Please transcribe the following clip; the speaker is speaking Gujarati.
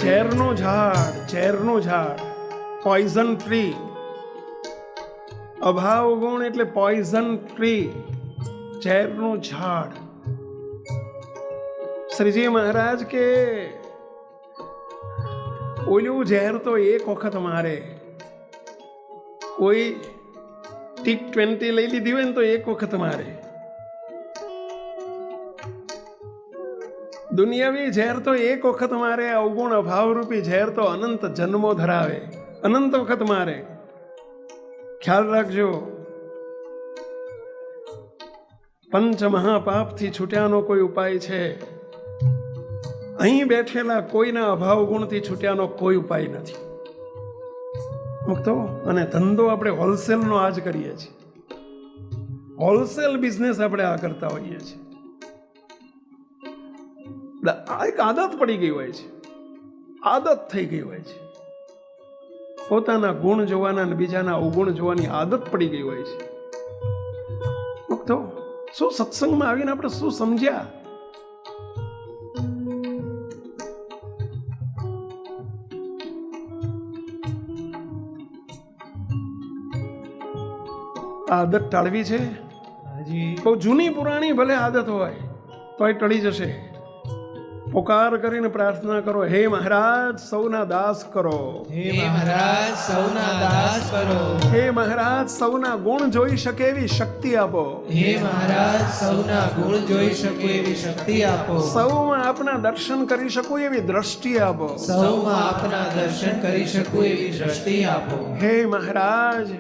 ઝેરનું ઝાડ, પોઈઝન ટ્રી. અભાવ ગુણ એટલે પોઈઝન ટ્રી, ઝેરનું ઝાડ. શ્રીજી મહારાજ કે ઓલું ઝેર તો એક વખત મારે. કોઈ T20 લઈ લીધી હોય ને તો એક વખત મારે. દુનિયાવી ઝેર તો એક વખત મારે. અવગુણ અભાવરૂપી ઝેર તો અનંત જન્મો ધરાવે, અનંત વખત મારે. ખ્યાલ રાખજો, પંચ મહાપાપથી છૂટ્યાનો કોઈ ઉપાય છે? અહીં બેઠેલા કોઈના અભાવ ગુણથી છૂટ્યાનો કોઈ ઉપાય નથી. મુક્તો. અને ધંધો આપણે હોલસેલનો આ જ કરીએ છીએ. હોલસેલ બિઝનેસ આપણે આ કરતા હોઈએ છીએ. આ એક આદત પડી ગઈ હોય છે, આદત થઈ ગઈ હોય છે. પોતાના ગુણ જોવાના અને બીજાના અવગુણ જોવાની આદત પડી ગઈ હોય છે. મુક્તો. શું સત્સંગમાં આવીને આપણે શું સમજ્યા? આદત ટાળવી છે. બહુ જૂની પુરાણી ભલે આદત હોય તોય ટળી જશે. પુકાર કરીને પ્રાર્થના કરો, હે મહારાજ સૌના દાસ કરો, હે મહારાજ સૌના દાસ કરો, હે મહારાજ સૌના ગુણ જોઈ શકે એવી શક્તિ આપો, હે મહારાજ સૌના ગુણ જોઈ શકે એવી શક્તિ આપો, સૌમાં આપના દર્શન કરી શકું એવી દ્રષ્ટિ આપો, સૌમાં આપના દર્શન કરી શકું એવી દ્રષ્ટિ આપો, હે મહારાજ.